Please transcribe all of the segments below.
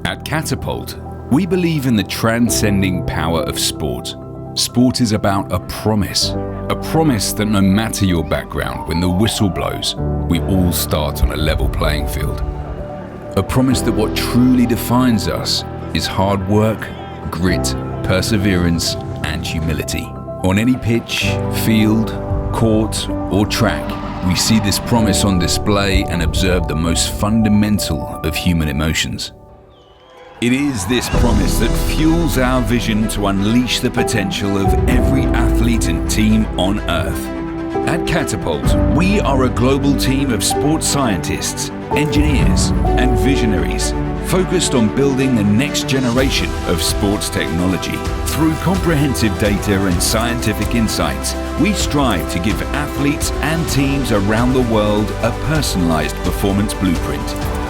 At Catapult, we believe in the transcending power of sport. Sport is about a promise that no matter your background, when the whistle blows, we all start on a level playing field. A promise that what truly defines us is hard work, grit, perseverance, and humility. On any pitch, field, court, or track, we see this promise on display and observe the most fundamental of human emotions. It is this promise that fuels our vision to unleash the potential of every athlete and team on Earth. At Catapult, we are a global team of sports scientists, engineers, and visionaries focused on building the next generation of sports technology. Through comprehensive data and scientific insights, we strive to give athletes and teams around the world a personalized performance blueprint,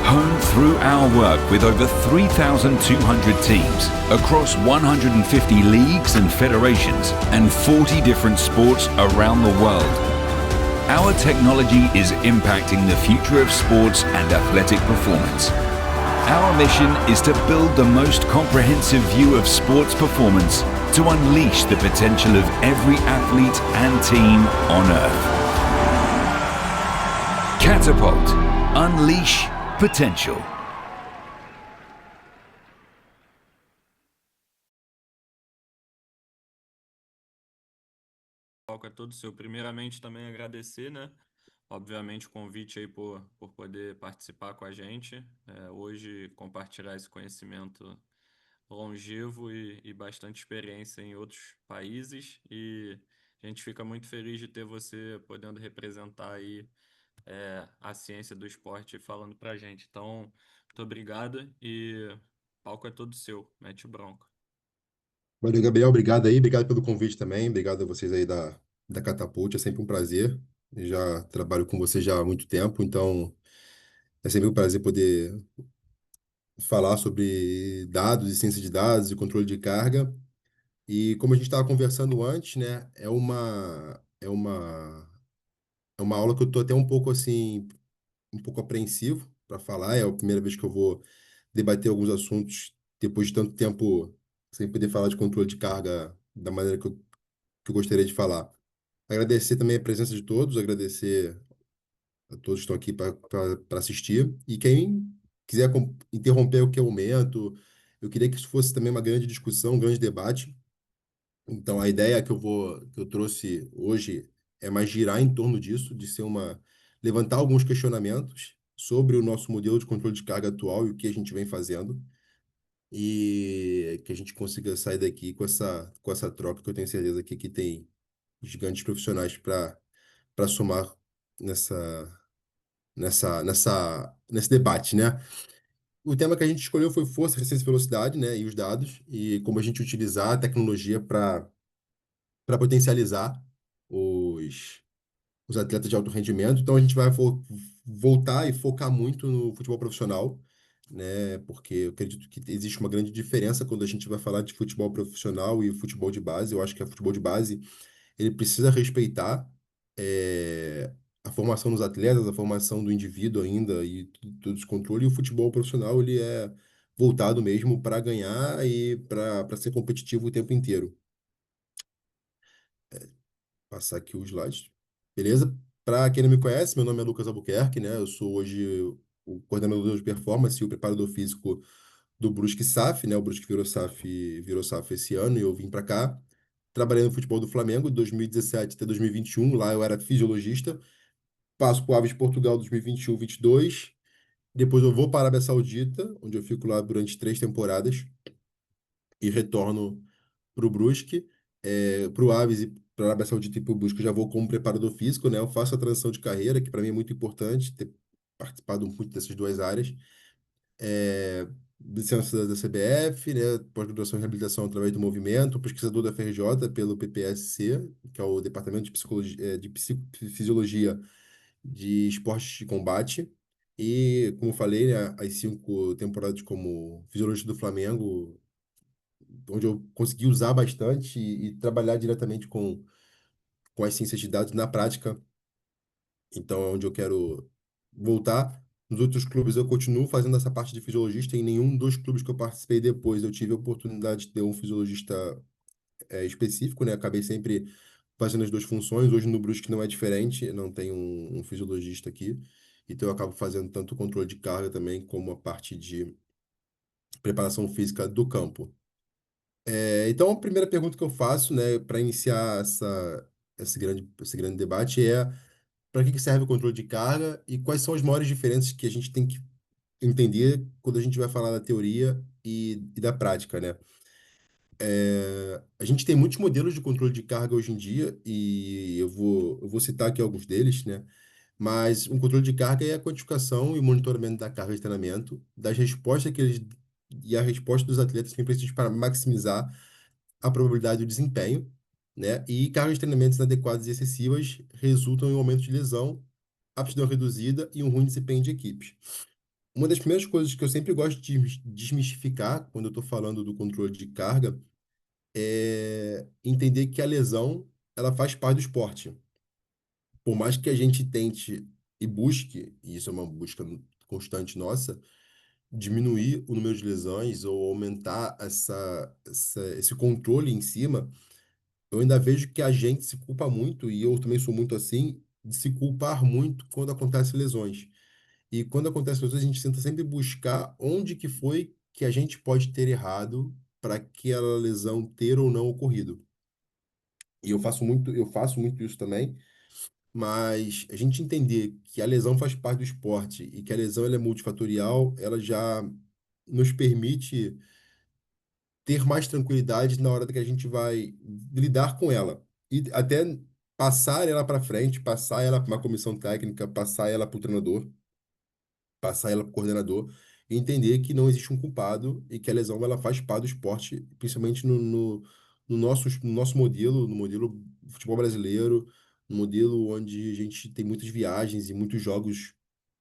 honed through our work with over 3,200 teams across 150 leagues and federations and 40 different sports around the world. Our technology is impacting the future of sports and athletic performance. Our mission is to build the most comprehensive view of sports performance to unleash the potential of every athlete and team on Earth. Catapult. Unleash potential. Palco é todo seu. Primeiramente, também agradecer, né? Obviamente, o convite aí por poder participar com a gente. Hoje, compartilhar esse conhecimento longevo e bastante experiência em outros países. E a gente fica muito feliz de ter você podendo representar aí a ciência do esporte falando pra gente. Então, muito obrigado e o palco é todo seu. Mete o bronco. Valeu, Gabriel. Obrigado aí. Obrigado pelo convite também. Obrigado a vocês aí da Catapult. É sempre um prazer. Eu já trabalho com vocês já há muito tempo, então é sempre um prazer poder falar sobre dados e ciência de dados e controle de carga. E como a gente estava conversando antes, né, é uma aula que eu estou até um pouco assim, um pouco apreensivo para falar. É a primeira vez que eu vou debater alguns assuntos depois de tanto tempo sem poder falar de controle de carga da maneira que eu gostaria de falar. Agradecer também a presença de todos, agradecer a todos que estão aqui para assistir. E quem quiser interromper o que eu momento, eu queria que isso fosse também uma grande discussão, um grande debate. Então, a ideia que eu trouxe hoje é mais girar em torno disso, levantar alguns questionamentos sobre o nosso modelo de controle de carga atual e o que a gente vem fazendo, e que a gente consiga sair daqui com essa troca, que eu tenho certeza que aqui tem gigantes profissionais para somar nessa, nesse debate, né? O tema que a gente escolheu foi força, resistência e velocidade, né? E os dados, e como a gente utilizar a tecnologia para potencializar os, os atletas de alto rendimento. Então a gente vai voltar e focar muito no futebol profissional, né? Porque eu acredito que existe uma grande diferença quando a gente vai falar de futebol profissional e futebol de base. Eu acho que o futebol de base ele precisa respeitar a formação dos atletas, a formação do indivíduo ainda e todo esse controle. E o futebol profissional ele é voltado mesmo para ganhar e para ser competitivo o tempo inteiro. Passar aqui os slides. Beleza? Para quem não me conhece, meu nome é Lucas Albuquerque, né? Eu sou hoje o coordenador de performance e o preparador físico do Brusque SAF, né? O Brusque virou SAF esse ano e eu vim para cá. Trabalhei no futebol do Flamengo de 2017 até 2021. Lá eu era fisiologista. Passo para o Aves de Portugal 2021, 22. Depois eu vou para a Arábia Saudita, onde eu fico lá durante 3 temporadas e retorno para o Brusque, para o Aves e para a Arábia Saudita e para o Brusque, eu já vou como preparador físico, né? Eu faço a transição de carreira, que para mim é muito importante ter participado muito dessas duas áreas. É, licença da CBF, né? Pós-graduação em reabilitação através do movimento, pesquisador da FRJ pelo PPSC, que é o Departamento de Psicologia, de Fisiologia de Esportes de Combate. E, como eu falei, né, as 5 temporadas como fisiologista do Flamengo, onde eu consegui usar bastante e trabalhar diretamente com as ciências de dados na prática. Então, é onde eu quero voltar. Nos outros clubes eu continuo fazendo essa parte de fisiologista. Em nenhum dos clubes que eu participei depois eu tive a oportunidade de ter um fisiologista específico, né? Acabei sempre fazendo as duas funções. Hoje no Brusque não é diferente, não tem um fisiologista aqui. Então eu acabo fazendo tanto o controle de carga também como a parte de preparação física do campo. Então a primeira pergunta que eu faço, né, para iniciar esse grande debate é para que serve o controle de carga e quais são as maiores diferenças que a gente tem que entender quando a gente vai falar da teoria e da prática, né? A gente tem muitos modelos de controle de carga hoje em dia e eu vou citar aqui alguns deles, né? Mas um controle de carga é a quantificação e monitoramento da carga de treinamento, das respostas que eles e a resposta dos atletas que precisam para maximizar a probabilidade do desempenho, né? E cargas de treinamentos inadequadas e excessivas resultam em um aumento de lesão, aptidão reduzida e um ruim desempenho de equipes. Uma das primeiras coisas que eu sempre gosto de desmistificar quando eu estou falando do controle de carga é entender que a lesão ela faz parte do esporte. Por mais que a gente tente e busque, e isso é uma busca constante nossa, diminuir o número de lesões ou aumentar esse controle em cima, eu ainda vejo que a gente se culpa muito, e eu também sou muito assim, de se culpar muito quando acontecem lesões. E quando acontecem lesões, a gente tenta sempre buscar onde que foi que a gente pode ter errado para aquela lesão ter ou não ocorrido. E eu faço muito isso também, mas a gente entender que a lesão faz parte do esporte e que a lesão ela é multifatorial, ela já nos permite ter mais tranquilidade na hora que a gente vai lidar com ela. E até passar ela para frente, passar ela para uma comissão técnica, passar ela para o treinador, passar ela para o coordenador, e entender que não existe um culpado e que a lesão ela faz parte do esporte, principalmente no nosso modelo, no modelo do futebol brasileiro, no modelo onde a gente tem muitas viagens e muitos jogos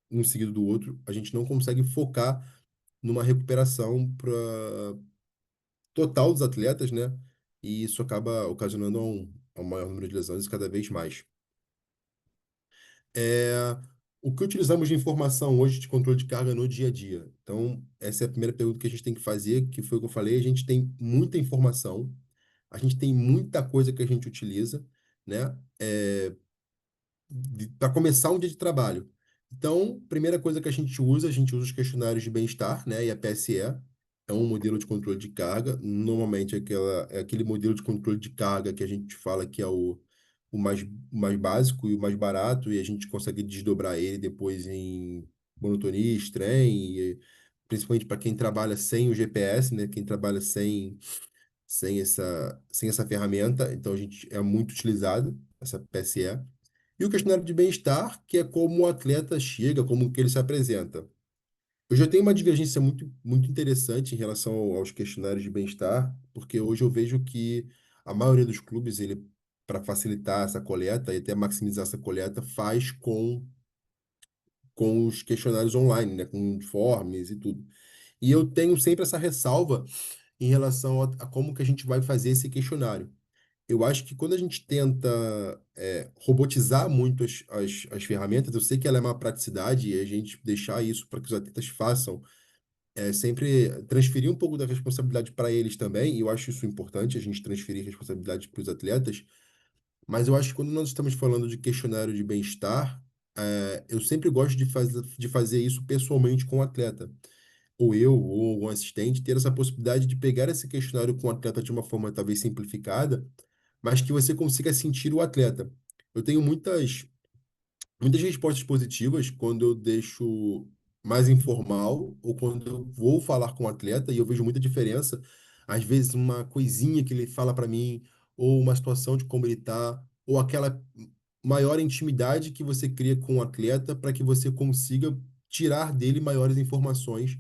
um seguido do outro, a gente não consegue focar numa recuperação total dos atletas, né? E isso acaba ocasionando a um maior número de lesões cada vez mais. É, o que utilizamos de informação hoje de controle de carga no dia a dia? Então, essa é a primeira pergunta que a gente tem que fazer, que foi o que eu falei, a gente tem muita informação, a gente tem muita coisa que a gente utiliza, né? Para começar um dia de trabalho. Então, primeira coisa que a gente usa os questionários de bem-estar, né? E a PSE é um modelo de controle de carga. Normalmente é aquele modelo de controle de carga que a gente fala que é o mais básico e o mais barato, e a gente consegue desdobrar ele depois em monotonia, trem, principalmente para quem trabalha sem o GPS, né? Quem trabalha sem essa ferramenta. Então, a gente é muito utilizado, essa PSE. E o questionário de bem-estar, que é como o atleta chega, como que ele se apresenta. Eu já tenho uma divergência muito interessante em relação aos questionários de bem-estar, porque hoje eu vejo que a maioria dos clubes, ele, para facilitar essa coleta e até maximizar essa coleta, faz com os questionários online, né, com informes e tudo. E eu tenho sempre essa ressalva em relação a como que a gente vai fazer esse questionário. Eu acho que quando a gente tenta robotizar muito as ferramentas, eu sei que ela é uma praticidade e a gente deixar isso para que os atletas façam, sempre transferir um pouco da responsabilidade para eles também, e eu acho isso importante, a gente transferir responsabilidade para os atletas, mas eu acho que quando nós estamos falando de questionário de bem-estar, eu sempre gosto de fazer isso pessoalmente com o atleta ou eu, ou algum assistente, ter essa possibilidade de pegar esse questionário com o atleta de uma forma talvez simplificada, mas que você consiga sentir o atleta. Eu tenho muitas respostas positivas quando eu deixo mais informal ou quando eu vou falar com o atleta e eu vejo muita diferença. Às vezes, uma coisinha que ele fala para mim, ou uma situação de como ele tá, ou aquela maior intimidade que você cria com o atleta para que você consiga tirar dele maiores informações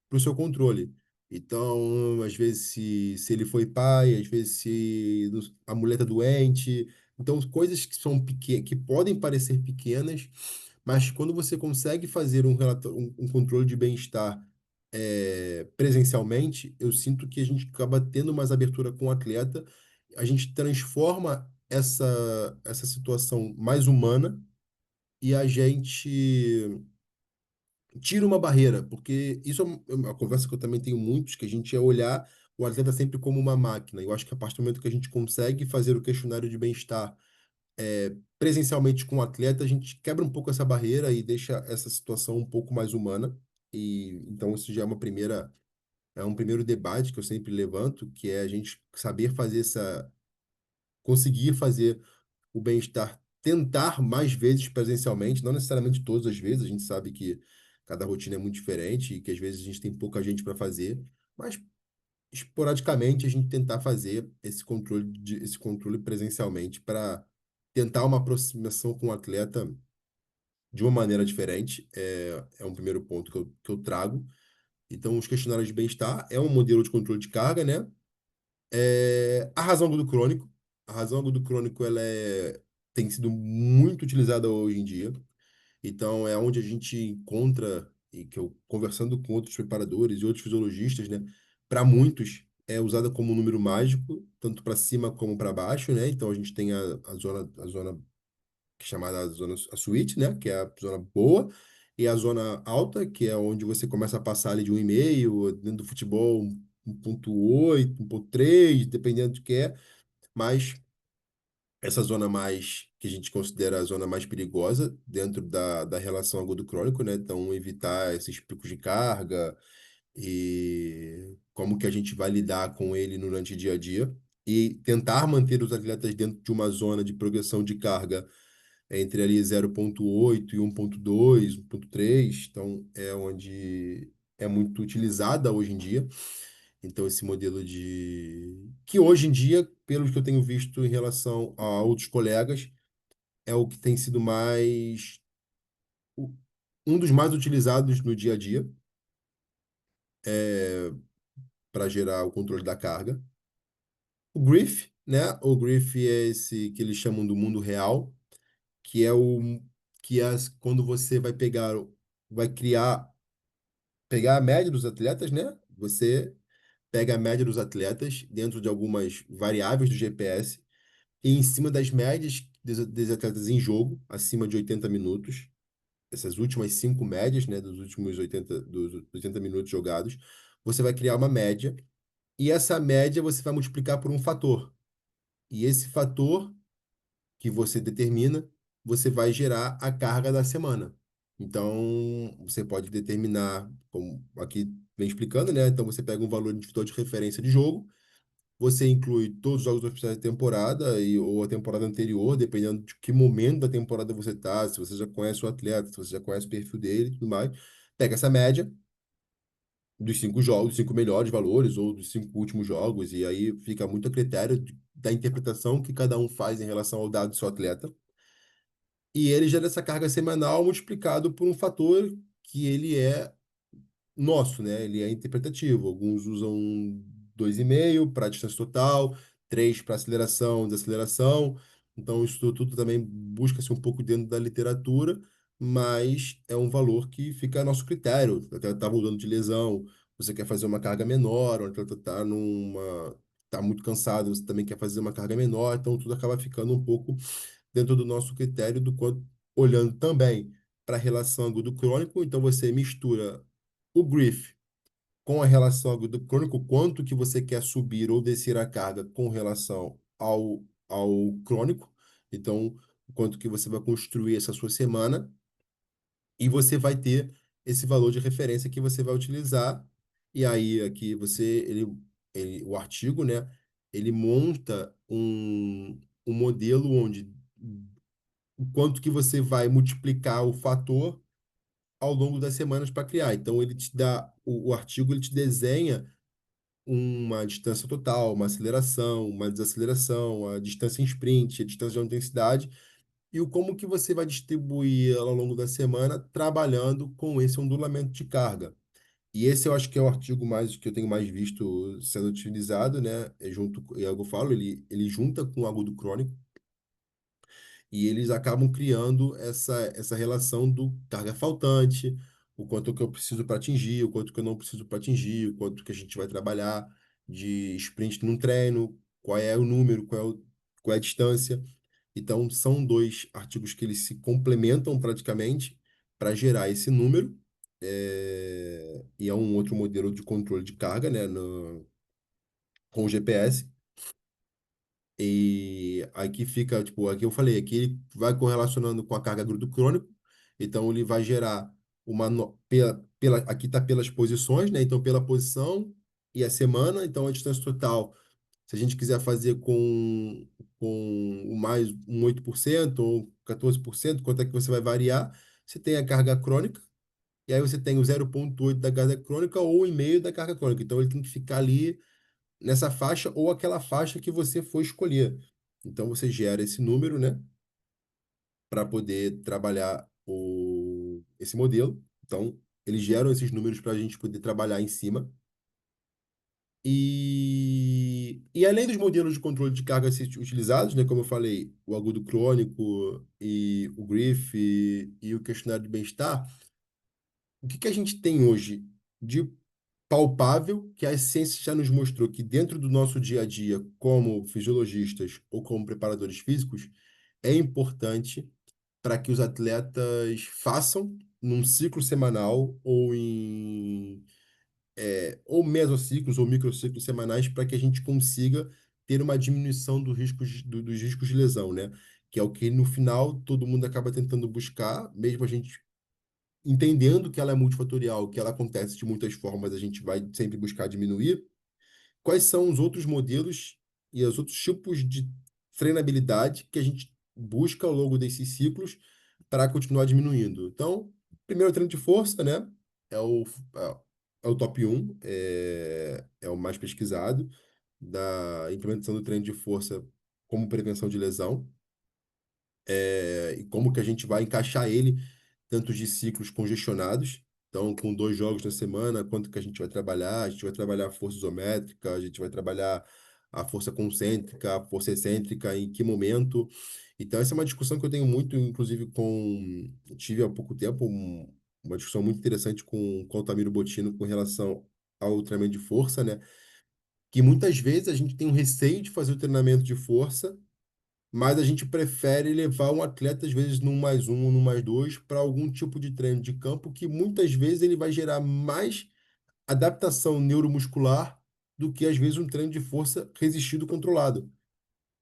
para o seu controle. Então, às vezes, se ele foi pai, às vezes, se a mulher está doente. Então, coisas que são pequenas, que podem parecer pequenas, mas quando você consegue fazer um controle de bem-estar presencialmente, eu sinto que a gente acaba tendo mais abertura com o atleta, a gente transforma essa situação mais humana e a gente tira uma barreira, porque isso é uma conversa que eu também tenho muitos, que a gente é olhar o atleta sempre como uma máquina. Eu acho que a partir do momento que a gente consegue fazer o questionário de bem-estar presencialmente com o atleta, a gente quebra um pouco essa barreira e deixa essa situação um pouco mais humana. E então isso já é um primeiro debate que eu sempre levanto, que é a gente saber fazer conseguir fazer o bem-estar, tentar mais vezes presencialmente, não necessariamente todas as vezes, a gente sabe que cada rotina é muito diferente e que às vezes a gente tem pouca gente para fazer, mas esporadicamente a gente tentar fazer esse controle presencialmente para tentar uma aproximação com o atleta de uma maneira diferente, é um primeiro ponto que eu trago. Então, os questionários de bem-estar é um modelo de controle de carga, né? A razão agudo crônico. A razão agudo crônico tem sido muito utilizada hoje em dia. Então, é onde a gente encontra, e que eu conversando com outros preparadores e outros fisiologistas, né? Para muitos, é usada como um número mágico, tanto para cima como para baixo, né? Então, a gente tem a zona que é chamada a suíte, né? Que é a zona boa. E a zona alta, que é onde você começa a passar ali de 1,5, dentro do futebol, 1,8, 1,3, dependendo do que é. Mas essa zona mais, que a gente considera a zona mais perigosa dentro da relação agudo-crônico, né? Então, evitar esses picos de carga e como que a gente vai lidar com ele durante o dia a dia. E tentar manter os atletas dentro de uma zona de progressão de carga entre ali 0,8 e 1,2, 1,3. Então, é onde é muito utilizada hoje em dia. Então, esse modelo que hoje em dia, pelo que eu tenho visto em relação a outros colegas, é o que tem sido o- um dos mais utilizados no dia a dia para gerar o controle da carga. O Griff, né? O Griff é esse que eles chamam do mundo real, que é quando você vai pegar a média dos atletas, né? Você pega a média dos atletas dentro de algumas variáveis do GPS e em cima das médias dos atletas em jogo, acima de 80 minutos, essas últimas cinco médias, né, dos 80 minutos jogados, você vai criar uma média e essa média você vai multiplicar por um fator. E esse fator que você determina, você vai gerar a carga da semana. Então, você pode determinar, como aqui vem explicando, né? Então, você pega um valor individual de referência de jogo, você inclui todos os jogos oficiais da temporada ou a temporada anterior, dependendo de que momento da temporada você está, se você já conhece o atleta, se você já conhece o perfil dele e tudo mais. Pega essa média dos cinco jogos, dos cinco melhores valores ou dos cinco últimos jogos, e aí fica muito a critério da interpretação que cada um faz em relação ao dado do seu atleta. E ele gera essa carga semanal multiplicado por um fator que ele é nosso, né? Ele é interpretativo. Alguns usam 2,5 para distância total, 3 para aceleração, desaceleração. Então, isso tudo também busca-se um pouco dentro da literatura, mas é um valor que fica a nosso critério. O atleta está voltando de lesão, você quer fazer uma carga menor, o atleta está muito cansado, você também quer fazer uma carga menor, então tudo acaba ficando um pouco dentro do nosso critério do quanto, olhando também para a relação agudo-crônico, então você mistura o grief com a relação agudo-crônico, quanto que você quer subir ou descer a carga com relação ao crônico, então o quanto que você vai construir essa sua semana, e você vai ter esse valor de referência que você vai utilizar, e aí aqui o artigo, né, ele monta um modelo onde o quanto que você vai multiplicar o fator ao longo das semanas para criar. Então, ele te dá, o artigo ele te desenha uma distância total, uma aceleração, uma desaceleração, a distância em sprint, a distância de alta intensidade, e o como que você vai distribuir ela ao longo da semana, trabalhando com esse ondulamento de carga. E esse eu acho que é o artigo mais que eu tenho mais visto sendo utilizado, né? É o que eu falo, ele junta com o agudo crônico, e eles acabam criando essa relação do carga faltante, o quanto que eu preciso para atingir, o quanto que eu não preciso para atingir, o quanto que a gente vai trabalhar de sprint num treino, qual é o número, qual é a distância. Então, são dois artigos que eles se complementam praticamente para gerar esse número. e é um outro modelo de controle de carga, né, com o GPS. E aqui fica, tipo, aqui eu falei, aqui ele vai correlacionando com a carga do crônico, então ele vai gerar aqui tá pelas posições, né? Então pela posição e a semana, então a distância total, se a gente quiser fazer com o mais um 8% ou 14%, quanto é que você vai variar? Você tem a carga crônica, e aí você tem o 0,8 da carga crônica ou o 1,5 da carga crônica. Então ele tem que ficar ali nessa faixa ou aquela faixa que você for escolher. Então você gera esse número, né, para poder trabalhar esse modelo. Então eles geram esses números para a gente poder trabalhar em cima. E além dos modelos de controle de carga utilizados, né, como eu falei, o agudo crônico e o GRIF e o questionário de bem-estar, o que que a gente tem hoje de palpável que a ciência já nos mostrou que dentro do nosso dia a dia, como fisiologistas ou como preparadores físicos, é importante para que os atletas façam num ciclo semanal ou mesociclos ou microciclos semanais para que a gente consiga ter uma diminuição dos riscos de lesão, né? Que é o que no final todo mundo acaba tentando buscar, mesmo a gente entendendo que ela é multifatorial, que ela acontece de muitas formas, a gente vai sempre buscar diminuir. Quais são os outros modelos e os outros tipos de treinabilidade que a gente busca ao longo desses ciclos para continuar diminuindo? Então, primeiro treino de força, né? É o, é o top um, é o mais pesquisado da implementação do treino de força como prevenção de lesão, e como que a gente vai encaixar ele tanto de ciclos congestionados, então com 2 jogos na semana, quanto que a gente vai trabalhar? A gente vai trabalhar a força isométrica, a gente vai trabalhar a força concêntrica, a força excêntrica, em que momento? Então essa é uma discussão que eu tenho muito, inclusive tive há pouco tempo uma discussão muito interessante com o Altamiro Bottino com relação ao treinamento de força, né? Que muitas vezes a gente tem um receio de fazer o treinamento de força, mas a gente prefere levar um atleta, às vezes, num mais um ou num mais dois, para algum tipo de treino de campo que muitas vezes ele vai gerar mais adaptação neuromuscular do que, às vezes, um treino de força resistido controlado.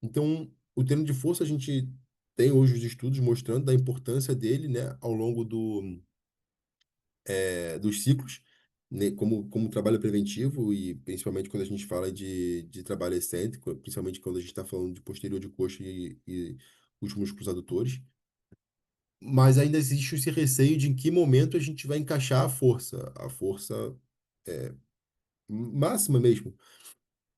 Então, o treino de força, a gente tem hoje os estudos mostrando da importância dele, né, ao longo dos ciclos, né, como trabalho preventivo e principalmente quando a gente fala de trabalho excêntrico, principalmente quando a gente está falando de posterior de coxa e os músculos adutores. Mas ainda existe esse receio de em que momento a gente vai encaixar a força máxima mesmo,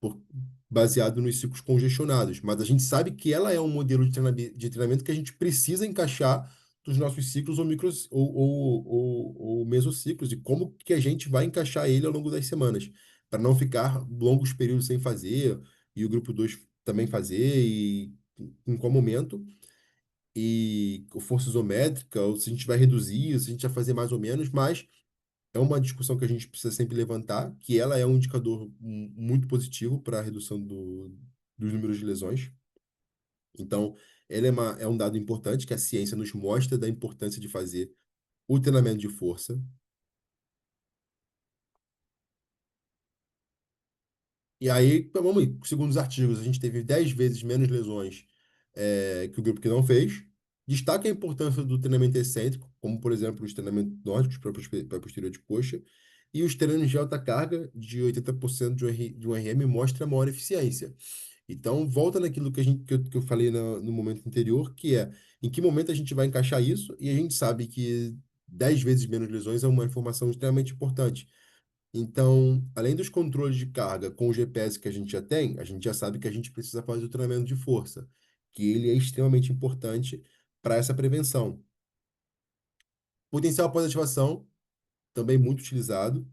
por- baseado nos ciclos congestionados. Mas a gente sabe que ela é um modelo de treinamento que a gente precisa encaixar dos nossos ciclos ou micros ou mesociclos, e como que a gente vai encaixar ele ao longo das semanas, para não ficar longos períodos sem fazer, e o grupo 2 também fazer, e em qual momento, e com força isométrica, ou se a gente vai reduzir, se a gente vai fazer mais ou menos, mas é uma discussão que a gente precisa sempre levantar, que ela é um indicador muito positivo para a redução dos números de lesões. Então, ela é um dado importante que a ciência nos mostra da importância de fazer o treinamento de força. E aí, então, vamos aí, segundo os artigos, a gente teve 10 vezes menos lesões que o grupo que não fez. Destaca a importância do treinamento excêntrico, como, por exemplo, os treinamentos nórdicos para posterior de coxa, e os treinos de alta carga, de 80% de um RM, mostra maior eficiência. Então, volta naquilo que eu falei no momento anterior, que é em que momento a gente vai encaixar isso, e a gente sabe que 10 vezes menos lesões é uma informação extremamente importante. Então, além dos controles de carga com o GPS que a gente já tem, a gente já sabe que a gente precisa fazer o treinamento de força, que ele é extremamente importante para essa prevenção. Potencial pós-ativação, também muito utilizado,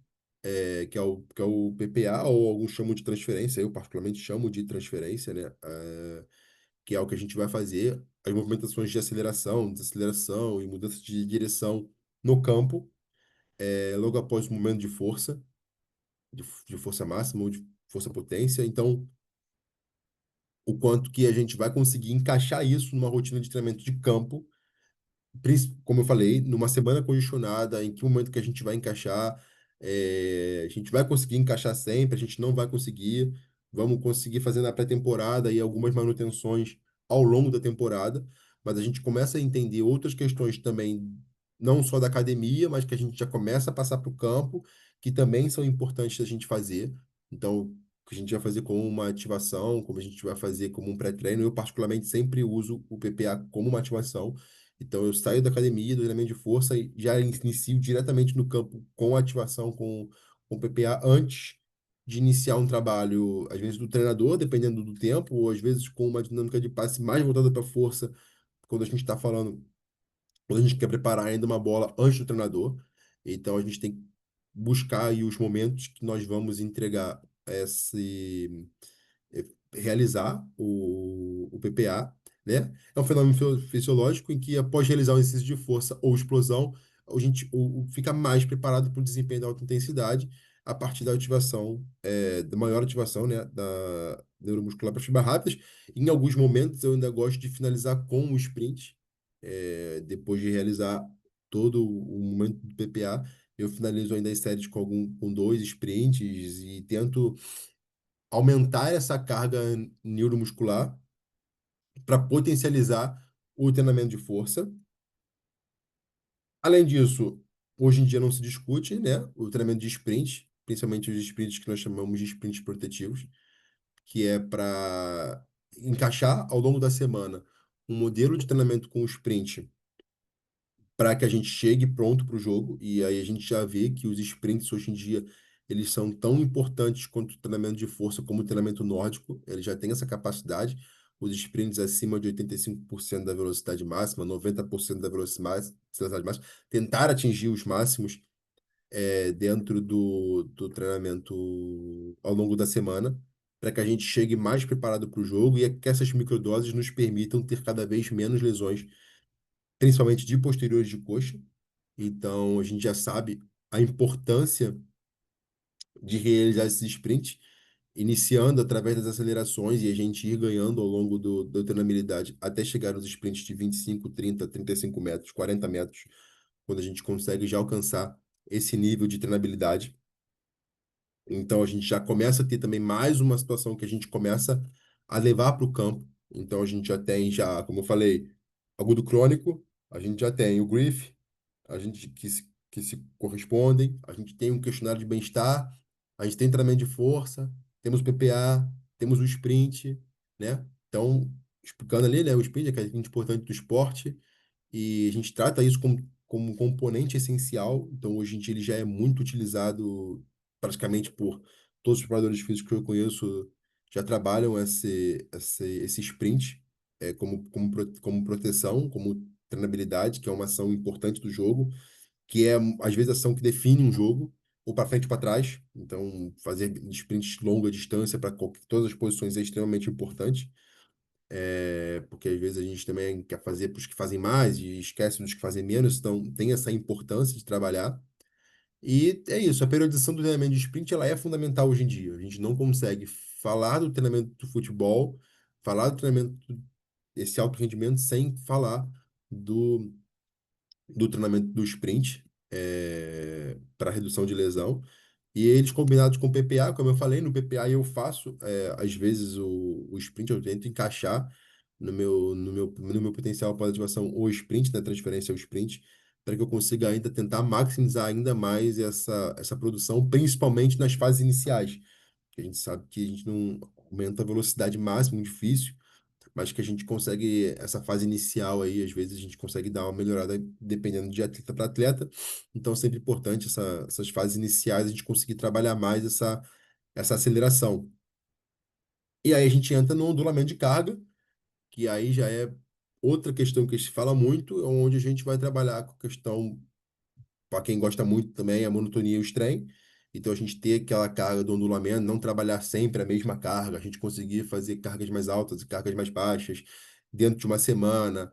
que é o PPA, ou alguns chamam de transferência, eu particularmente chamo de transferência, né? Que é o que a gente vai fazer, as movimentações de aceleração, desaceleração e mudança de direção no campo, logo após o momento de força. De força máxima ou de força potência. Então, o quanto que a gente vai conseguir encaixar isso numa rotina de treinamento de campo como eu falei, numa semana congestionada, em que momento que a gente vai encaixar, a gente vai conseguir encaixar sempre, a gente não vai conseguir, vamos conseguir fazer na pré-temporada e algumas manutenções ao longo da temporada, mas a gente começa a entender outras questões também, não só da academia, mas que a gente já começa a passar para o campo, que também são importantes da gente fazer. Então, que a gente vai fazer como uma ativação, como a gente vai fazer como um pré-treino, eu particularmente sempre uso o PPA como uma ativação. Então, eu saio da academia, do treinamento de força e já inicio diretamente no campo com a ativação com o PPA antes de iniciar um trabalho, às vezes do treinador, dependendo do tempo, ou às vezes com uma dinâmica de passe mais voltada para força, quando a gente está falando, quando a gente quer preparar ainda uma bola antes do treinador. Então, a gente tem que buscar aí os momentos que nós vamos entregar é, realizar o PPA, né? É um fenômeno fisiológico em que, após realizar um exercício de força ou explosão, a gente fica mais preparado para o desempenho da alta intensidade a partir da ativação, da maior ativação, né, da neuromuscular para fibras rápidas. Em alguns momentos, eu ainda gosto de finalizar com o sprint, depois de realizar todo o momento do PPA. Eu finalizo ainda as séries com dois sprints e tento aumentar essa carga neuromuscular para potencializar o treinamento de força. Além disso, hoje em dia não se discute, né, o treinamento de sprint, principalmente os sprints que nós chamamos de sprints protetivos, que é para encaixar ao longo da semana um modelo de treinamento com o sprint para que a gente chegue pronto para o jogo. E aí a gente já vê que os sprints hoje em dia eles são tão importantes quanto o treinamento de força como o treinamento nórdico. Ele já tem essa capacidade. Os sprints acima de 85% da velocidade máxima, 90% da velocidade máxima, tentar atingir os máximos dentro do treinamento ao longo da semana, para que a gente chegue mais preparado para o jogo e que essas microdoses nos permitam ter cada vez menos lesões, principalmente de posteriores de coxa. Então, a gente já sabe a importância de realizar esses sprints, iniciando através das acelerações e a gente ir ganhando ao longo da treinabilidade até chegar nos sprints de 25, 30, 35 metros, 40 metros, quando a gente consegue já alcançar esse nível de treinabilidade. Então, a gente já começa a ter também mais uma situação que a gente começa a levar para o campo. Então, a gente já tem, já, como eu falei, agudo crônico, a gente já tem o grief, a gente que se correspondem, a gente tem um questionário de bem-estar, a gente tem treinamento de força, temos o PPA, temos o sprint, né? Então, explicando ali, né, o sprint é que é importante do esporte, e a gente trata isso como um componente essencial. Então, hoje em dia, ele já é muito utilizado praticamente por todos os preparadores físicos que eu conheço, já trabalham esse sprint como proteção, como treinabilidade, que é uma ação importante do jogo, que é, às vezes, a ação que define um jogo, ou para frente ou para trás. Então, fazer sprints de longa distância para todas as posições é extremamente importante, porque às vezes a gente também quer fazer para os que fazem mais e esquece dos que fazem menos, então tem essa importância de trabalhar. E é isso, a periodização do treinamento de sprint ela é fundamental hoje em dia. A gente não consegue falar do treinamento do futebol, falar do treinamento desse alto rendimento sem falar do, do treinamento do sprint para redução de lesão. E eles combinados com o PPA, como eu falei, no PPA eu faço, às vezes, o sprint, eu tento encaixar no meu potencial para ativação o sprint, da transferência ao sprint, para que eu consiga ainda tentar maximizar ainda mais essa produção, principalmente nas fases iniciais, que a gente sabe que a gente não aumenta a velocidade máxima, muito difícil, mas que a gente consegue, essa fase inicial aí, às vezes a gente consegue dar uma melhorada dependendo de atleta para atleta. Então, é sempre importante essas fases iniciais a gente conseguir trabalhar mais essa aceleração. E aí a gente entra no ondulamento de carga, que aí já é outra questão que se fala muito, onde a gente vai trabalhar com a questão para quem gosta muito também, a monotonia e o trem. Então, a gente ter aquela carga do ondulamento, não trabalhar sempre a mesma carga, a gente conseguir fazer cargas mais altas e cargas mais baixas dentro de uma semana.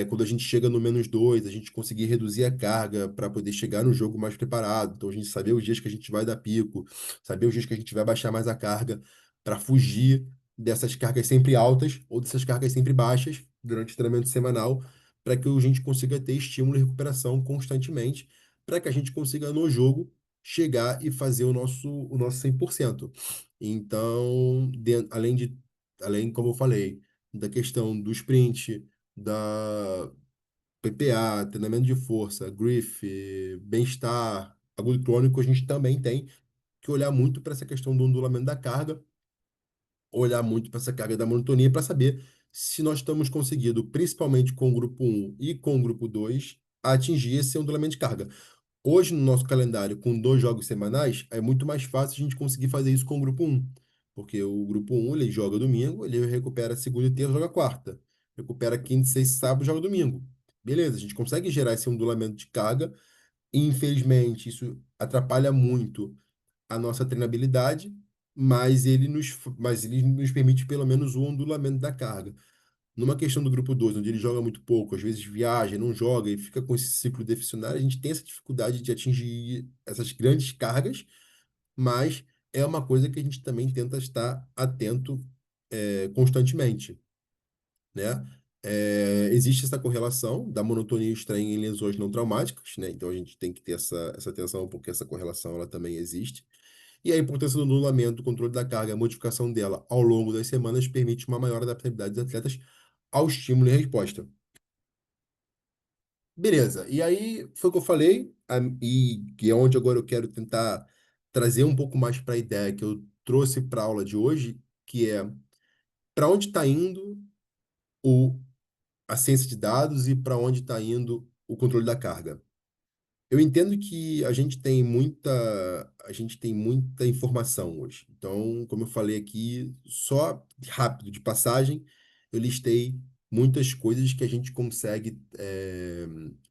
Quando a gente chega no -2, a gente conseguir reduzir a carga para poder chegar no jogo mais preparado. Então, a gente saber os dias que a gente vai dar pico, saber os dias que a gente vai baixar mais a carga, para fugir dessas cargas sempre altas ou dessas cargas sempre baixas durante o treinamento semanal, para que a gente consiga ter estímulo e recuperação constantemente, para que a gente consiga no jogo chegar e fazer o nosso 100%. Então, além, como eu falei, da questão do sprint, da PPA, treinamento de força, grife, bem-estar, agudo crônico, a gente também tem que olhar muito para essa questão do ondulamento da carga, olhar muito para essa carga da monotonia para saber se nós estamos conseguindo, principalmente com o grupo um e com o grupo 2, atingir esse ondulamento de carga. Hoje, no nosso calendário, com 2 jogos semanais, é muito mais fácil a gente conseguir fazer isso com o grupo um, porque o grupo um ele joga domingo, ele recupera segunda e terça, joga quarta. Recupera quinta, sexta, e sábado, joga domingo. Beleza, a gente consegue gerar esse ondulamento de carga. Infelizmente, isso atrapalha muito a nossa treinabilidade, mas ele nos permite pelo menos o ondulamento da carga. Numa questão do grupo 2 onde ele joga muito pouco, às vezes viaja, não joga e fica com esse ciclo deficionário, a gente tem essa dificuldade de atingir essas grandes cargas, mas é uma coisa que a gente também tenta estar atento constantemente, né? Existe essa correlação da monotonia estranha em lesões não traumáticas, né? Então a gente tem que ter essa atenção, porque essa correlação ela também existe. E a importância do anulamento, controle da carga, a modificação dela ao longo das semanas permite uma maior adaptabilidade dos atletas ao estímulo e resposta. Beleza, e aí foi o que eu falei, e que é onde agora eu quero tentar trazer um pouco mais para a ideia que eu trouxe para a aula de hoje, que é para onde está indo o, a ciência de dados e para onde está indo o controle da carga. Eu entendo que a gente tem muita informação hoje. Então, como eu falei aqui, só rápido de passagem, eu listei muitas coisas que a gente consegue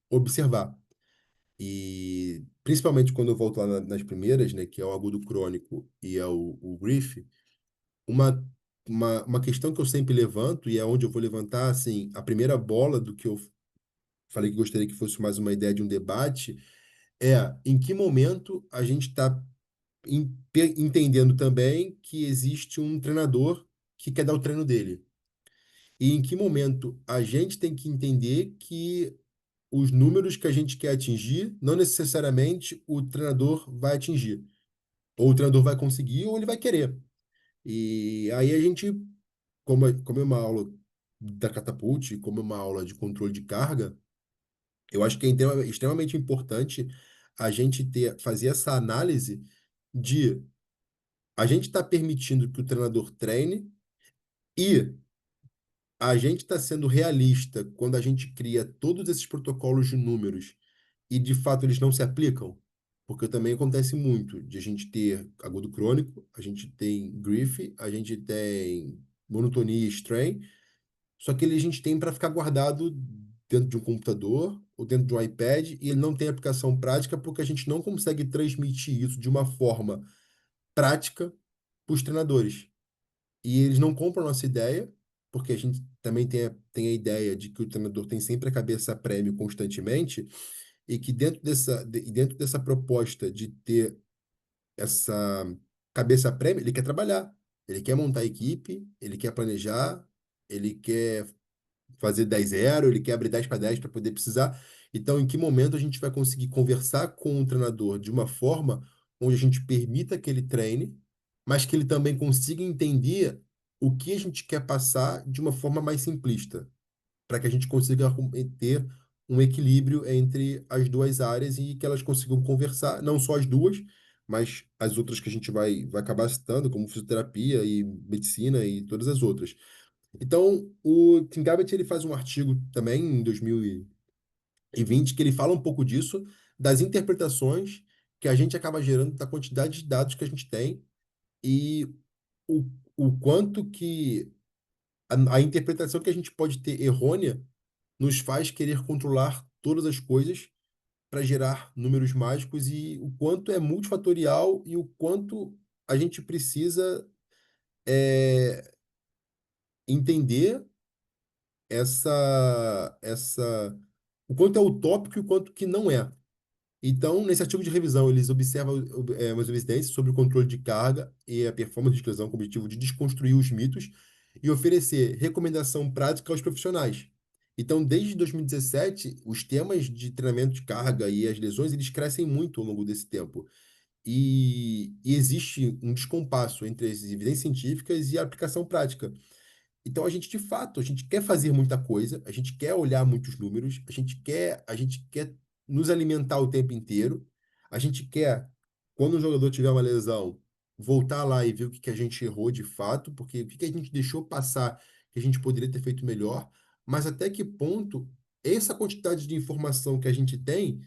observar. E principalmente quando eu volto lá nas primeiras, né, que é o agudo crônico e é o grief, uma, uma questão que eu sempre levanto, e é onde eu vou levantar, assim, a primeira bola do que eu falei que gostaria que fosse mais uma ideia de um debate, em que momento a gente está entendendo também que existe um treinador que quer dar o treino dele. E em que momento a gente tem que entender que os números que a gente quer atingir, não necessariamente o treinador vai atingir. Ou o treinador vai conseguir, ou ele vai querer. E aí a gente, como é uma aula da Catapult, como é uma aula de controle de carga, eu acho que é extremamente importante a gente fazer essa análise de a gente está permitindo que o treinador treine e a gente está sendo realista quando a gente cria todos esses protocolos de números e de fato eles não se aplicam. Porque também acontece muito de a gente ter agudo crônico, a gente tem grief, a gente tem monotonia e strain, só que ele a gente tem para ficar guardado dentro de um computador ou dentro de um iPad e ele não tem aplicação prática porque a gente não consegue transmitir isso de uma forma prática para os treinadores. E eles não compram nossa ideia, porque a gente também tem a ideia de que o treinador tem sempre a cabeça a prêmio constantemente e que dentro dessa proposta de ter essa cabeça a prêmio, ele quer trabalhar, ele quer montar a equipe, ele quer planejar, ele quer fazer 10-0, ele quer abrir 10 para 10 para poder precisar. Então, em que momento a gente vai conseguir conversar com o treinador de uma forma onde a gente permita que ele treine, mas que ele também consiga entender o que a gente quer passar de uma forma mais simplista, para que a gente consiga ter um equilíbrio entre as duas áreas e que elas consigam conversar, não só as duas, mas as outras que a gente vai acabar citando, como fisioterapia e medicina e todas as outras. Então, o Tim Gabbett, ele faz um artigo também em 2020 que ele fala um pouco disso, das interpretações que a gente acaba gerando da quantidade de dados que a gente tem e o, o quanto que a interpretação que a gente pode ter errônea nos faz querer controlar todas as coisas para gerar números mágicos e o quanto é multifatorial e o quanto a gente precisa é, entender o quanto é utópico e o quanto que não é. Então, nesse artigo de revisão, eles observam umas evidências sobre o controle de carga e a performance de exclusão com o objetivo de desconstruir os mitos e oferecer recomendação prática aos profissionais. Então, desde 2017, os temas de treinamento de carga e as lesões, eles crescem muito ao longo desse tempo. E existe um descompasso entre as evidências científicas e a aplicação prática. Então, a gente, de fato, a gente quer fazer muita coisa, a gente quer olhar muitos números, a gente quer nos alimentar o tempo inteiro, a gente quer, quando o jogador tiver uma lesão, voltar lá e ver o que que a gente errou de fato, porque o que que a gente deixou passar que a gente poderia ter feito melhor, mas até que ponto essa quantidade de informação que a gente tem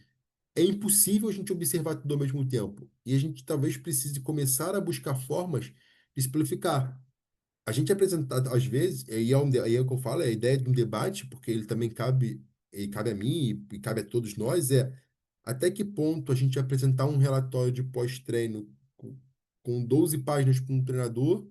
é impossível a gente observar tudo ao mesmo tempo. E a gente talvez precise começar a buscar formas de simplificar. A gente apresenta, às vezes, aí é o que eu falo, é a ideia de um debate, porque ele cabe a mim e cabe a todos nós, é até que ponto a gente apresentar um relatório de pós-treino com 12 páginas para um treinador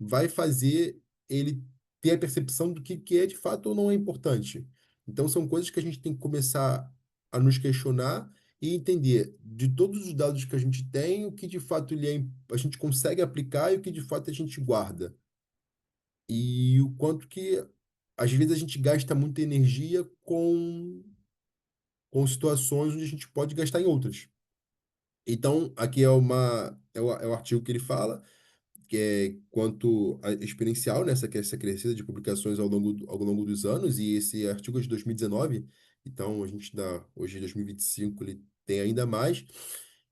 vai fazer ele ter a percepção do que é de fato ou não é importante. Então, são coisas que a gente tem que começar a nos questionar e entender de todos os dados que a gente tem, o que de fato a gente consegue aplicar e o que de fato a gente guarda. E o quanto que, às vezes, a gente gasta muita energia com situações onde a gente pode gastar em outras. Então, aqui é o artigo que ele fala, que é quanto a exponencial, né, essa crescida de publicações ao longo dos anos, e esse artigo é de 2019, então a gente dá, hoje em 2025 ele tem ainda mais.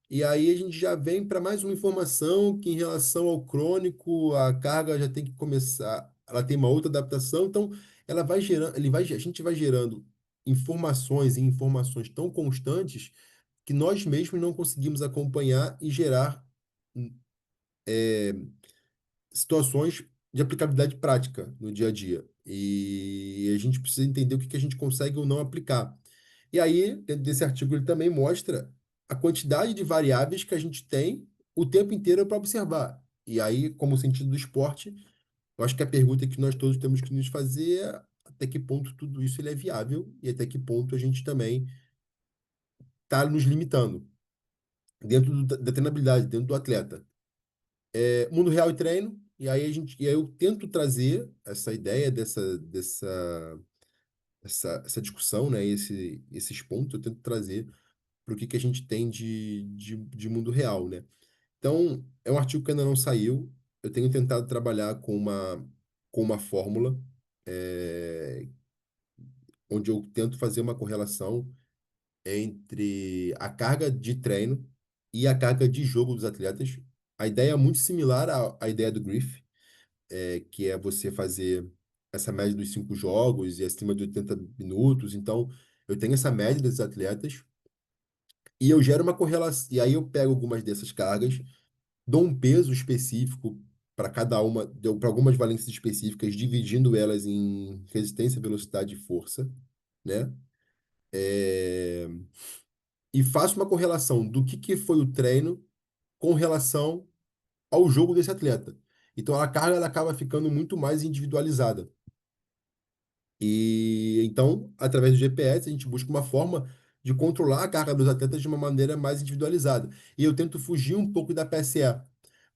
E aí a gente já vem para mais uma informação que em relação ao crônico, a carga já tem que começar, ela tem uma outra adaptação, então ela vai gerando, a gente vai gerando informações e informações tão constantes que nós mesmos não conseguimos acompanhar e gerar situações de aplicabilidade prática no dia a dia. E a gente precisa entender o que que a gente consegue ou não aplicar. E aí, dentro desse artigo, ele também mostra a quantidade de variáveis que a gente tem o tempo inteiro para observar. E aí, como sentido do esporte, eu acho que a pergunta que nós todos temos que nos fazer é até que ponto tudo isso ele é viável e até que ponto a gente também está nos limitando dentro da treinabilidade, dentro do atleta. Mundo real e treino, e aí eu tento trazer essa ideia essa discussão, né, esses pontos, eu tento trazer para o que que a gente tem de mundo real, né? Então, é um artigo que ainda não saiu, eu tenho tentado trabalhar com uma fórmula, é, onde eu tento fazer uma correlação entre a carga de treino e a carga de jogo dos atletas. A ideia é muito similar à ideia do Griff, que é você fazer essa média dos 5 jogos e acima de 80 minutos. Então, eu tenho essa média desses atletas e eu gero uma correlação. E aí eu pego algumas dessas cargas, dou um peso específico para cada uma, para algumas valências específicas, dividindo elas em resistência, velocidade e força, né? É, E faço uma correlação do que foi o treino com relação ao jogo desse atleta. Então a carga ela acaba ficando muito mais individualizada. E então, através do GPS, a gente busca uma forma de controlar a carga dos atletas de uma maneira mais individualizada. E eu tento fugir um pouco da PSE,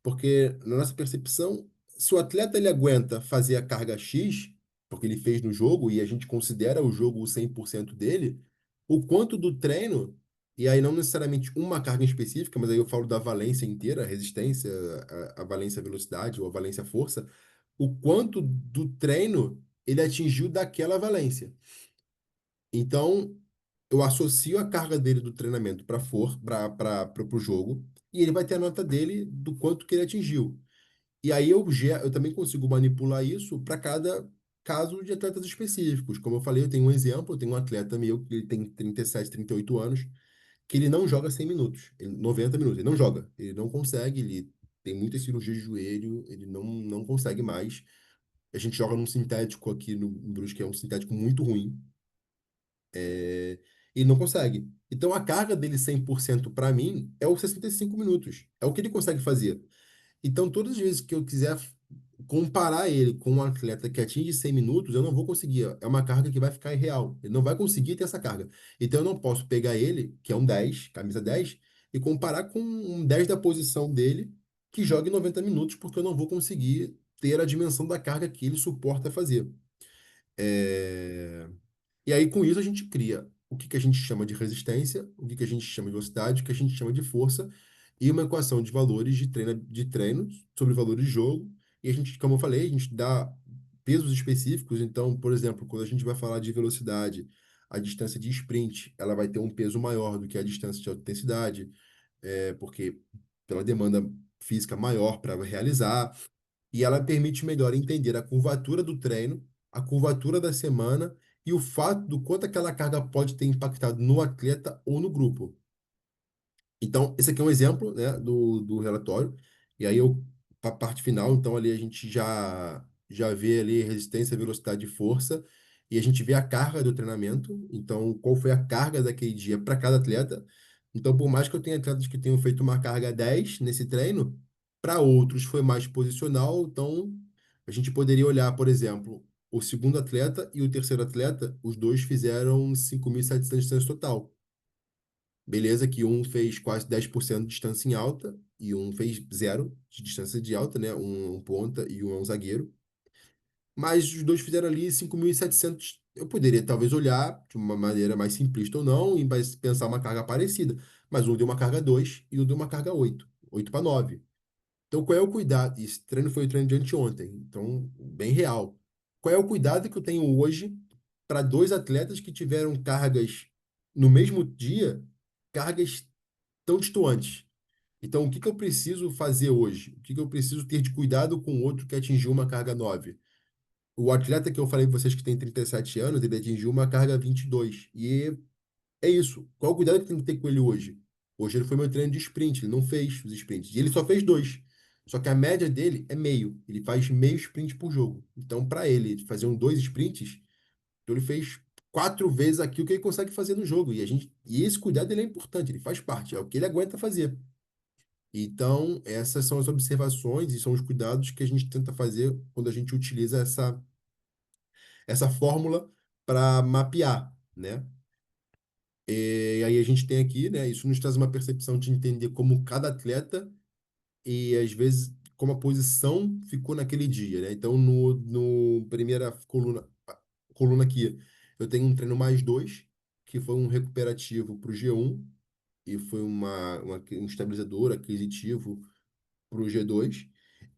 porque na nossa percepção, se o atleta ele aguenta fazer a carga X, porque ele fez no jogo e a gente considera o jogo o 100% dele, o quanto do treino, e aí não necessariamente uma carga em específica, mas aí eu falo da valência inteira, a resistência, a valência velocidade ou a valência força, o quanto do treino ele atingiu daquela valência. Então, eu associo a carga dele do treinamento para o jogo e ele vai ter a nota dele do quanto que ele atingiu. E aí eu também consigo manipular isso para cada caso de atletas específicos. Como eu falei, eu tenho um exemplo, eu tenho um atleta meu que ele tem 37, 38 anos, que ele não joga 100 minutos, 90 minutos, ele não joga, ele não consegue, ele tem muita cirurgia de joelho, ele não consegue mais. A gente joga num sintético aqui no Brusque, que é um sintético muito ruim, e não consegue. Então a carga dele 100% para mim é os 65 minutos, é o que ele consegue fazer. Então, todas as vezes que eu quiser comparar ele com um atleta que atinge 100 minutos, eu não vou conseguir. É uma carga que vai ficar irreal. Ele não vai conseguir ter essa carga. Então, eu não posso pegar ele, que é um 10, camisa 10, e comparar com um 10 da posição dele, que joga em 90 minutos, porque eu não vou conseguir ter a dimensão da carga que ele suporta fazer. É, E aí, com isso, a gente cria o que que a gente chama de resistência, o que que a gente chama de velocidade, o que a gente chama de força, e uma equação de valores de treino sobre valores de jogo. E a gente, como eu falei, a gente dá pesos específicos. Então, por exemplo, quando a gente vai falar de velocidade, a distância de sprint, ela vai ter um peso maior do que a distância de alta intensidade, porque pela demanda física maior para realizar e ela permite melhor entender a curvatura do treino, a curvatura da semana e o fato do quanto aquela carga pode ter impactado no atleta ou no grupo. Então, esse aqui é um exemplo, né, do relatório. E aí, para a parte final, então, ali a gente já vê ali resistência, velocidade e força. E a gente vê a carga do treinamento. Então, qual foi a carga daquele dia para cada atleta. Então, por mais que eu tenha atletas que tenham feito uma carga 10 nesse treino, para outros foi mais posicional. Então, a gente poderia olhar, por exemplo, o segundo atleta e o terceiro atleta, os dois fizeram 5.700 de distância total. Beleza que um fez quase 10% de distância em alta e um fez zero de distância de alta, né? Um ponta e um é um zagueiro. Mas os dois fizeram ali 5.700. Eu poderia talvez olhar de uma maneira mais simplista ou não e pensar uma carga parecida. Mas um deu uma carga 2 e um deu uma carga 8, 8 para 9. Então qual é o cuidado? Esse treino foi o treino de anteontem, então bem real. Qual é o cuidado que eu tenho hoje para dois atletas que tiveram cargas no mesmo dia, cargas tão distantes? Então, o que que eu preciso fazer hoje? O que que eu preciso ter de cuidado com o outro que atingiu uma carga 9? O atleta que eu falei para vocês que tem 37 anos, ele atingiu uma carga 22. E é isso. Qual o cuidado que tem que ter com ele hoje? Hoje ele foi meu treino de sprint, ele não fez os sprints. E ele só fez dois. Só que a média dele é meio. Ele faz meio sprint por jogo. Então, para ele fazer dois sprints, então ele fez 4 vezes aquilo que ele consegue fazer no jogo. E esse cuidado ele é importante, ele faz parte, é o que ele aguenta fazer. Então, essas são as observações e são os cuidados que a gente tenta fazer quando a gente utiliza essa fórmula para mapear, né? E aí a gente tem aqui, né? Isso nos traz uma percepção de entender como cada atleta e às vezes como a posição ficou naquele dia, né? Então, no primeira coluna aqui, eu tenho um treino mais dois, que foi um recuperativo para o G1 e foi um estabilizador aquisitivo para o G2.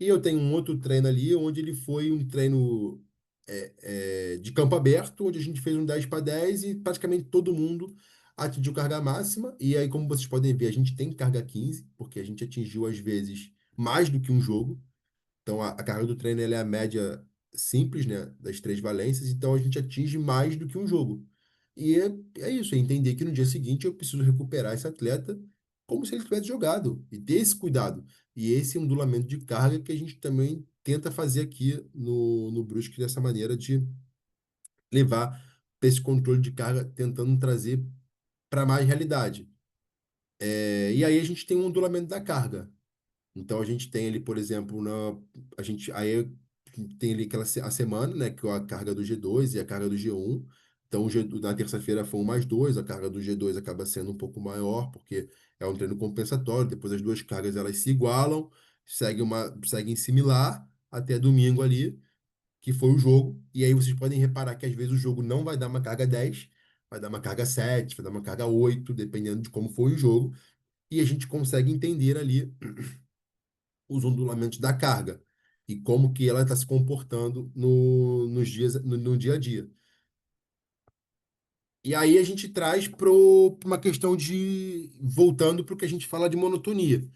E eu tenho um outro treino ali, onde ele foi um treino de campo aberto, onde a gente fez um 10 para 10 e praticamente todo mundo atingiu carga máxima. E aí, como vocês podem ver, a gente tem carga 15 porque a gente atingiu, às vezes, mais do que um jogo. Então, a carga do treino ela é a média simples, né, das três valências, então a gente atinge mais do que um jogo. E é isso, é entender que no dia seguinte eu preciso recuperar esse atleta como se ele tivesse jogado, e ter esse cuidado. E esse ondulamento de carga que a gente também tenta fazer aqui no Brusque dessa maneira de levar para esse controle de carga, tentando trazer para mais realidade. E aí a gente tem um ondulamento da carga. Então a gente tem ali, por exemplo, a gente aí tem ali a semana, né, que é a carga do G2 e a carga do G1. Então na terça-feira foi um mais dois, a carga do G2 acaba sendo um pouco maior, porque é um treino compensatório, depois as duas cargas elas se igualam, seguem similar até domingo ali, que foi o jogo. E aí vocês podem reparar que às vezes o jogo não vai dar uma carga 10, vai dar uma carga 7, vai dar uma carga 8, dependendo de como foi o jogo. E a gente consegue entender ali os ondulamentos da carga e como que ela está se comportando nos dias, no dia a dia. E aí a gente traz para uma questão de, voltando para o que a gente fala de monotonia.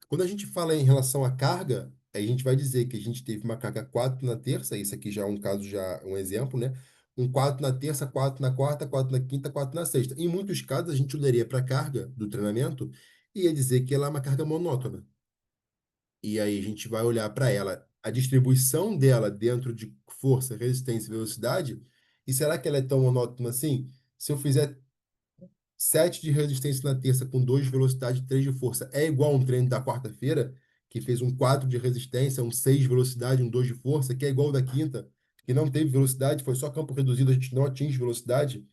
Quando a gente fala em relação à carga, a gente vai dizer que a gente teve uma carga 4 na terça, isso aqui já é um caso, já um exemplo, né? Um 4 na terça, 4 na quarta, 4 na quinta, 4 na sexta. Em muitos casos, a gente olharia para a carga do treinamento e ia dizer que ela é uma carga monótona. E aí a gente vai olhar para ela, a distribuição dela dentro de força, resistência e velocidade. E será que ela é tão monótona assim? Se eu fizer 7 de resistência na terça com 2 de velocidade e 3 de força, é igual a um treino da quarta-feira, que fez um 4 de resistência, um 6 de velocidade, um 2 de força, que é igual ao da quinta, que não teve velocidade, foi só campo reduzido, a gente não atinge velocidade.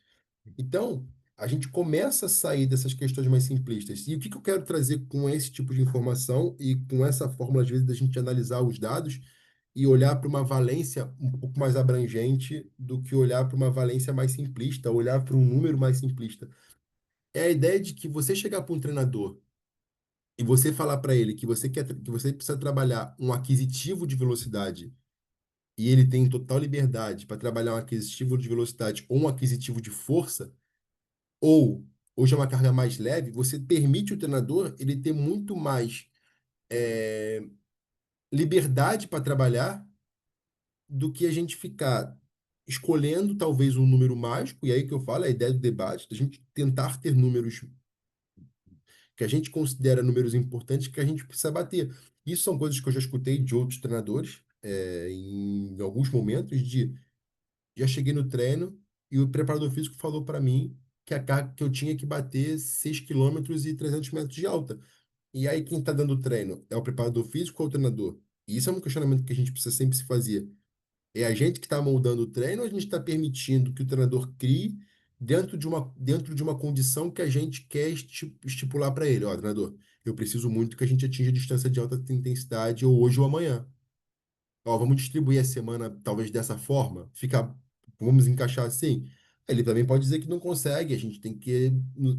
Então, a gente começa a sair dessas questões mais simplistas. E o que que eu quero trazer com esse tipo de informação e com essa fórmula, às vezes, da gente analisar os dados, e olhar para uma valência um pouco mais abrangente do que olhar para uma valência mais simplista, olhar para um número mais simplista. É a ideia de que você chegar para um treinador e você falar para ele que você quer, que você precisa trabalhar um aquisitivo de velocidade e ele tem total liberdade para trabalhar um aquisitivo de velocidade ou um aquisitivo de força, ou hoje é uma carga mais leve, você permite o treinador ele ter muito mais liberdade para trabalhar do que a gente ficar escolhendo talvez um número mágico, e aí que eu falo, é a ideia do debate, da gente tentar ter números que a gente considera números importantes que a gente precisa bater. Isso são coisas que eu já escutei de outros treinadores, em alguns momentos, de já cheguei no treino e o preparador físico falou para mim que a carga que eu tinha que bater 6 quilômetros e 300 metros de alta. E aí quem está dando o treino é o preparador físico ou o treinador? E isso é um questionamento que a gente precisa sempre se fazer. É a gente que está moldando o treino ou a gente está permitindo que o treinador crie dentro de uma condição que a gente quer estipular para ele? Ó, treinador, eu preciso muito que a gente atinja a distância de alta intensidade ou hoje ou amanhã. Ó, vamos distribuir a semana talvez dessa forma, vamos encaixar assim. Ele também pode dizer que não consegue, a gente tem que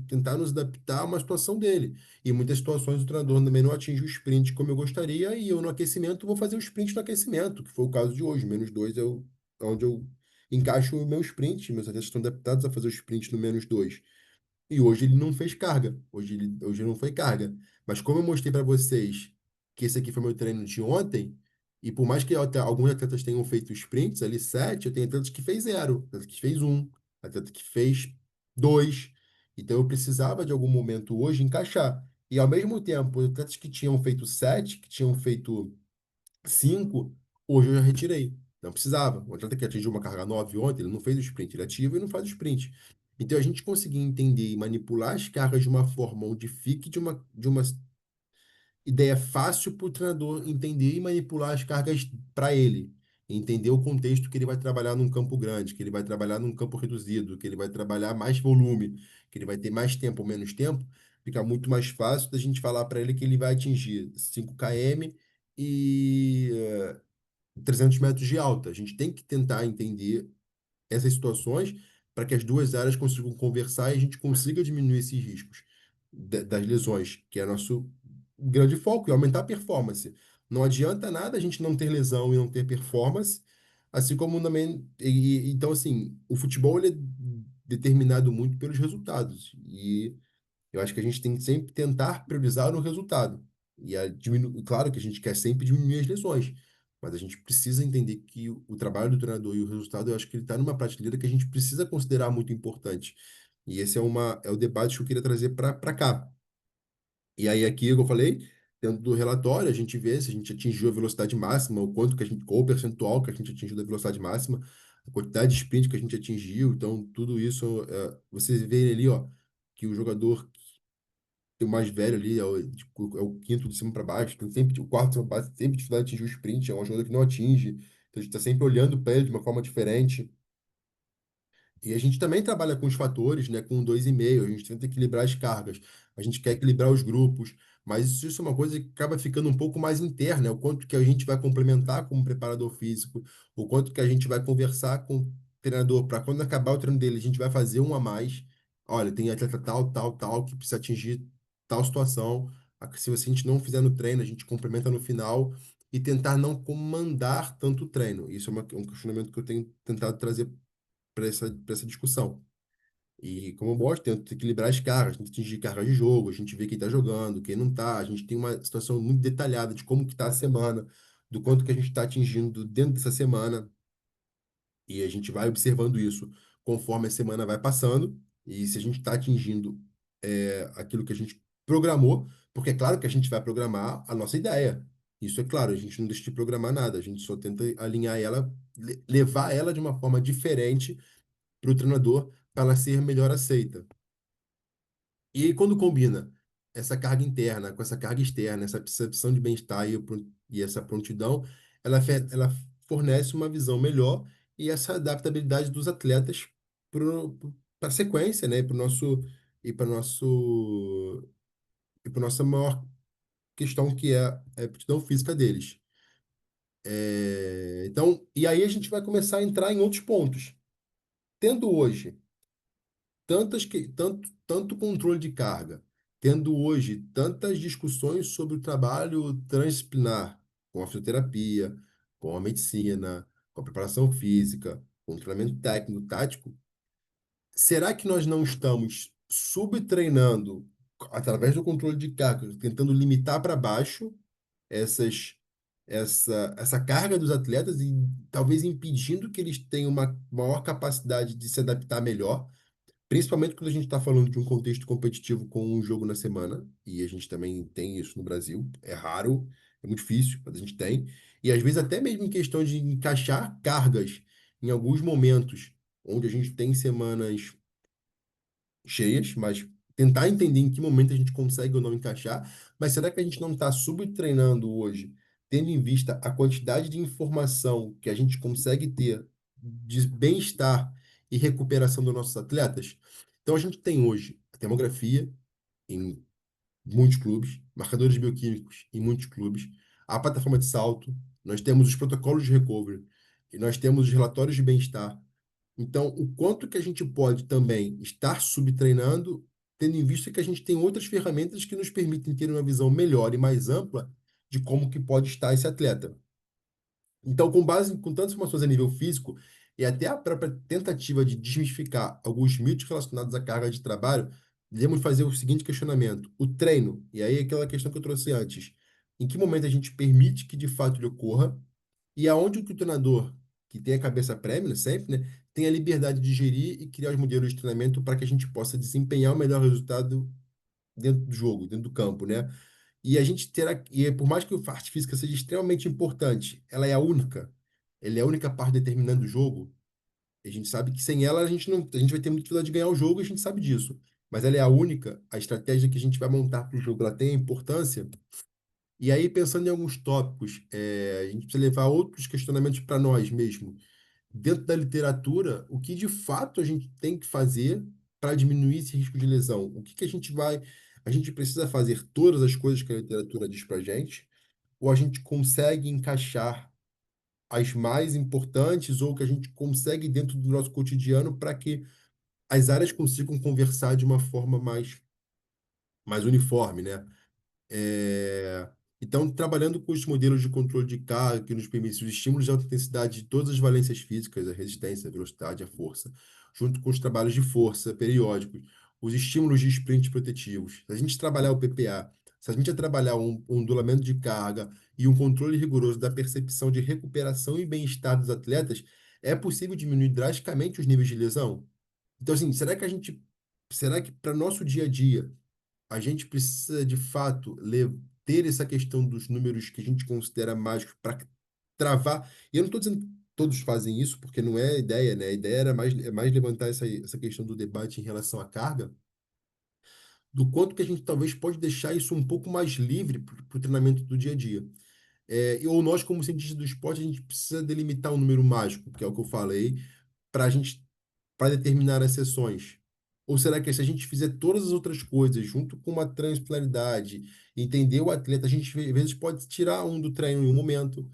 tentar nos adaptar a uma situação dele. E em muitas situações o treinador também não atinge o sprint como eu gostaria, e eu no aquecimento vou fazer o sprint no aquecimento, que foi o caso de hoje. -2 é onde eu encaixo o meu sprint, meus atletas estão adaptados a fazer o sprint no -2. E hoje ele não fez carga. Hoje não foi carga. Mas como eu mostrei para vocês que esse aqui foi meu treino de ontem, e por mais que alguns atletas tenham feito sprints ali, 7, eu tenho atletas que fez 0, atleta que fez 1, atleta que fez 2. Então eu precisava de algum momento hoje encaixar. E ao mesmo tempo, os atletas que tinham feito 7, que tinham feito 5, hoje eu já retirei. Não precisava. O atleta que atingiu uma carga 9 ontem, ele não fez o sprint, ele ativa e não faz o sprint. Então, a gente conseguir entender e manipular as cargas de uma forma onde fique de uma ideia fácil para o treinador entender e manipular as cargas para ele. Entender o contexto que ele vai trabalhar num campo grande, que ele vai trabalhar num campo reduzido, que ele vai trabalhar mais volume, que ele vai ter mais tempo ou menos tempo, fica muito mais fácil da gente falar para ele que ele vai atingir 5 km e 300 metros de alta. A gente tem que tentar entender essas situações para que as duas áreas consigam conversar e a gente consiga diminuir esses riscos das lesões, que é nosso grande foco, e aumentar a performance. Não adianta nada a gente não ter lesão e não ter performance, assim como também. Então, assim, o futebol ele é determinado muito pelos resultados. E eu acho que a gente tem que sempre tentar priorizar o resultado. Claro que a gente quer sempre diminuir as lesões, mas a gente precisa entender que o trabalho do treinador e o resultado, eu acho que ele está numa prateleira que a gente precisa considerar muito importante. E esse é o debate que eu queria trazer para cá. E aí, aqui, como eu falei, dentro do relatório, a gente vê se a gente atingiu a velocidade máxima, o quanto que a gente, qual o percentual que a gente atingiu da velocidade máxima, a quantidade de sprint que a gente atingiu. Então, tudo isso, vocês veem ali, ó, que o jogador o mais velho ali, é o quinto de cima para baixo, tem sempre o quarto de cima para baixo, sempre dificuldade de atingir o sprint, é um jogador que não atinge, então a gente está sempre olhando para ele de uma forma diferente. E a gente também trabalha com os fatores, né, com 2,5, a gente tenta equilibrar as cargas, a gente quer equilibrar os grupos, mas isso é uma coisa que acaba ficando um pouco mais interna, é o quanto que a gente vai complementar como preparador físico, o quanto que a gente vai conversar com o treinador, para quando acabar o treino dele, a gente vai fazer um a mais. Olha, tem atleta tal, tal, tal, que precisa atingir tal situação. Se a gente não fizer no treino, a gente complementa no final e tentar não comandar tanto o treino. Isso é um questionamento que eu tenho tentado trazer para essa discussão. E como eu gosto, tento equilibrar as cargas, tento atingir carga de jogo, a gente vê quem está jogando, quem não está, a gente tem uma situação muito detalhada de como que está a semana, do quanto que a gente está atingindo dentro dessa semana, e a gente vai observando isso conforme a semana vai passando, e se a gente está atingindo aquilo que a gente programou, porque é claro que a gente vai programar a nossa ideia. Isso é claro, a gente não deixa de programar nada, a gente só tenta alinhar ela, levar ela de uma forma diferente para o treinador para ela ser melhor aceita. E aí, quando combina essa carga interna com essa carga externa, essa percepção de bem-estar e essa prontidão, ela fornece uma visão melhor e essa adaptabilidade dos atletas para a sequência, né? E para nosso e para nossa maior questão que é a aptidão física deles. Então, e aí a gente vai começar a entrar em outros pontos. Tendo hoje tanto controle de carga, tendo hoje tantas discussões sobre o trabalho transdisciplinar, com a fisioterapia, com a medicina, com a preparação física, com o treinamento técnico, tático, será que nós não estamos subtreinando através do controle de carga, tentando limitar para baixo essas, essa carga dos atletas e talvez impedindo que eles tenham uma maior capacidade de se adaptar melhor? Principalmente quando a gente está falando de um contexto competitivo com um jogo na semana, e a gente também tem isso no Brasil, é raro, é muito difícil, mas a gente tem. E às vezes até mesmo em questão de encaixar cargas em alguns momentos, onde a gente tem semanas cheias, mas tentar entender em que momento a gente consegue ou não encaixar. Mas será que a gente não está subtreinando hoje, tendo em vista a quantidade de informação que a gente consegue ter de bem-estar e recuperação dos nossos atletas? Então a gente tem hoje a termografia em muitos clubes, marcadores bioquímicos em muitos clubes, a plataforma de salto, nós temos os protocolos de recovery, e nós temos os relatórios de bem-estar. Então, o quanto que a gente pode também estar subtreinando, tendo em vista que a gente tem outras ferramentas que nos permitem ter uma visão melhor e mais ampla de como que pode estar esse atleta. Então, com tantas informações a nível físico e até a própria tentativa de desmistificar alguns mitos relacionados à carga de trabalho, devemos fazer o seguinte questionamento: o treino, e aí aquela questão que eu trouxe antes, em que momento a gente permite que de fato ele ocorra e aonde o treinador, que tem a cabeça prévia, sempre, né, tem a liberdade de gerir e criar os modelos de treinamento para que a gente possa desempenhar o melhor resultado dentro do jogo, dentro do campo, né? E a gente terá, por mais que a parte física seja extremamente importante, ela é a única, ela é a única parte determinando o jogo. A gente sabe que sem ela a gente não, a gente vai ter muita dificuldade de ganhar o jogo, e a gente sabe disso. Mas ela é a única, a estratégia que a gente vai montar para o jogo, ela tem a importância. E aí, pensando em alguns tópicos, a gente precisa levar outros questionamentos para nós mesmos. Dentro da literatura, o que de fato a gente tem que fazer para diminuir esse risco de lesão? O que que a gente vai. A gente precisa fazer todas as coisas que a literatura diz para a gente? Ou a gente consegue encaixar as mais importantes, ou que a gente consegue dentro do nosso cotidiano para que as áreas consigam conversar de uma forma mais uniforme, né? É, Então, trabalhando com os modelos de controle de carga que nos permitem os estímulos de alta intensidade de todas as valências físicas, a resistência, a velocidade, a força, junto com os trabalhos de força periódicos, os estímulos de sprint protetivos. Se a gente trabalhar o PPA, se a gente trabalhar um ondulamento de carga e um controle rigoroso da percepção de recuperação e bem-estar dos atletas, é possível diminuir drasticamente os níveis de lesão? Então, assim, será que para nosso dia a dia a gente precisa de fato ter essa questão dos números que a gente considera mágicos para travar? E eu não estou dizendo que todos fazem isso, porque não é a ideia, né? A ideia é mais levantar essa questão do debate em relação à carga, do quanto que a gente talvez pode deixar isso um pouco mais livre para o treinamento do dia a dia. Ou nós, como cientistas do esporte, a gente precisa delimitar um número mágico, que é o que eu falei, para a gente para determinar as sessões? Ou será que se a gente fizer todas as outras coisas junto com uma tranquilidade, entender o atleta, a gente às vezes pode tirar um do treino em um momento.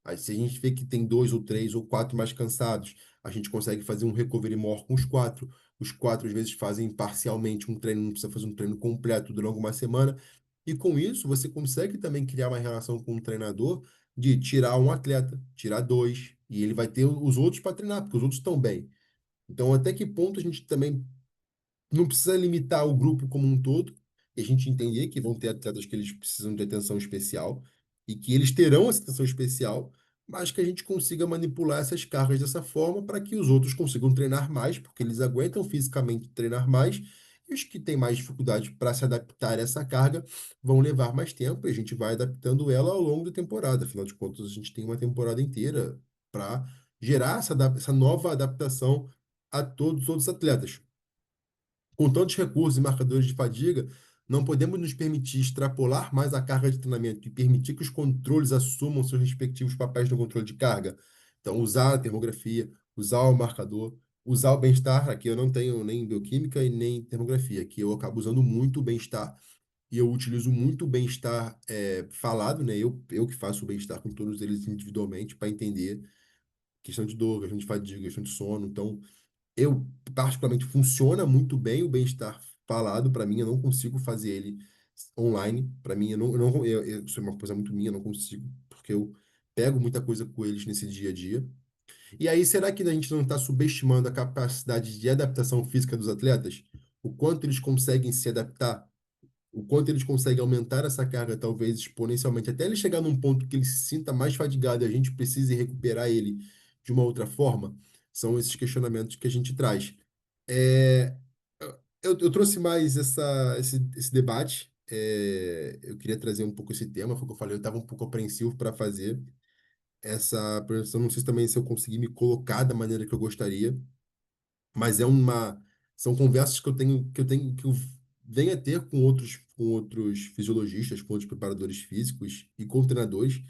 Aí, se a gente vê que tem dois ou três ou quatro mais cansados, a gente consegue fazer um recovery more com os quatro. Os quatro às vezes fazem parcialmente um treino, não precisa fazer um treino completo durante uma semana. E com isso, você consegue também criar uma relação com o treinador de tirar um atleta, tirar dois, e ele vai ter os outros para treinar, porque os outros estão bem. Então, até que ponto a gente também não precisa limitar o grupo como um todo, e a gente entender que vão ter atletas que eles precisam de atenção especial e que eles terão essa atenção especial, mas que a gente consiga manipular essas cargas dessa forma para que os outros consigam treinar mais, porque eles aguentam fisicamente treinar mais, e os que têm mais dificuldade para se adaptar a essa carga vão levar mais tempo, e a gente vai adaptando ela ao longo da temporada. Afinal de contas, a gente tem uma temporada inteira para gerar essa nova adaptação a todos os atletas. Com tantos recursos e marcadores de fadiga, não podemos nos permitir extrapolar mais a carga de treinamento e permitir que os controles assumam seus respectivos papéis no controle de carga. Então, usar a termografia, usar o marcador, usar o bem-estar. Aqui eu não tenho nem bioquímica e nem termografia, aqui eu acabo usando muito o bem-estar e eu utilizo muito o bem-estar falado, né? Eu que faço o bem-estar com todos eles individualmente para entender questão de dor, questão de fadiga, questão de sono. Então, eu particularmente funciona muito bem o bem-estar falado para mim. Eu não consigo fazer ele online. Para mim, isso é uma coisa muito minha, eu não consigo, porque eu pego muita coisa com eles nesse dia a dia. E aí, será que a gente não está subestimando a capacidade de adaptação física dos atletas? O quanto eles conseguem se adaptar? O quanto eles conseguem aumentar essa carga, talvez exponencialmente, até ele chegar num ponto que ele se sinta mais fadigado e a gente precise recuperar ele de uma outra forma? São esses questionamentos que a gente traz. É, eu trouxe mais esse debate. Eu queria trazer um pouco esse tema, foi o que eu falei, eu estava um pouco apreensivo para fazer essa apresentação. Não sei também se eu consegui me colocar da maneira que eu gostaria, mas são conversas que eu venho a ter com outros fisiologistas, com outros preparadores físicos e com treinadores,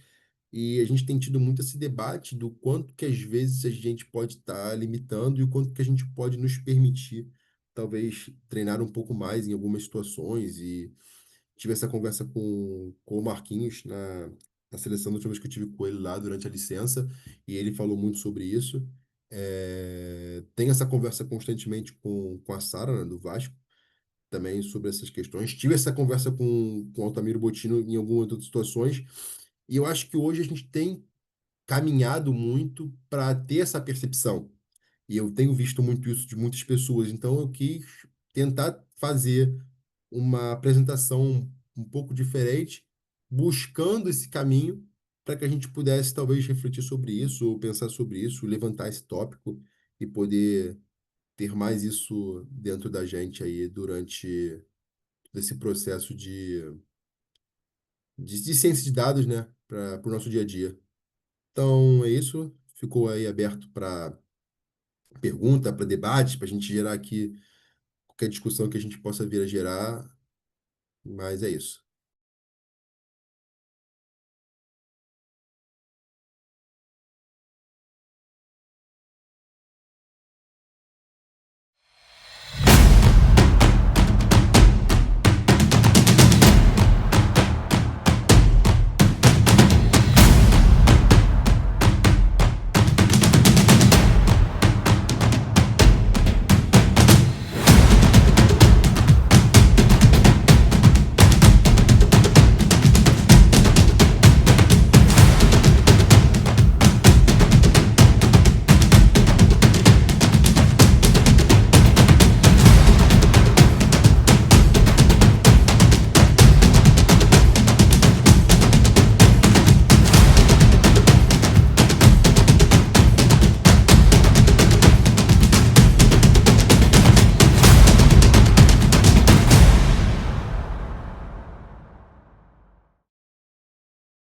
e a gente tem tido muito esse debate do quanto que às vezes a gente pode estar limitando e o quanto que a gente pode nos permitir talvez treinar um pouco mais em algumas situações. E tive essa conversa com o Marquinhos na seleção da última vez que eu tive com ele lá durante a licença, e ele falou muito sobre isso. Tenho essa conversa constantemente com a Sara, né, do Vasco, também sobre essas questões. Tive essa conversa com o Altamiro Botino em algumas outras situações, e eu acho que hoje a gente tem caminhado muito para ter essa percepção. E eu tenho visto muito isso de muitas pessoas, então eu quis tentar fazer uma apresentação um pouco diferente, buscando esse caminho para que a gente pudesse talvez refletir sobre isso, ou pensar sobre isso, levantar esse tópico e poder ter mais isso dentro da gente aí durante esse processo de ciência de dados, né, para o nosso dia a dia. Então é isso, ficou aí aberto para pergunta, para debate, para a gente gerar aqui qualquer discussão que a gente possa vir a gerar, mas é isso.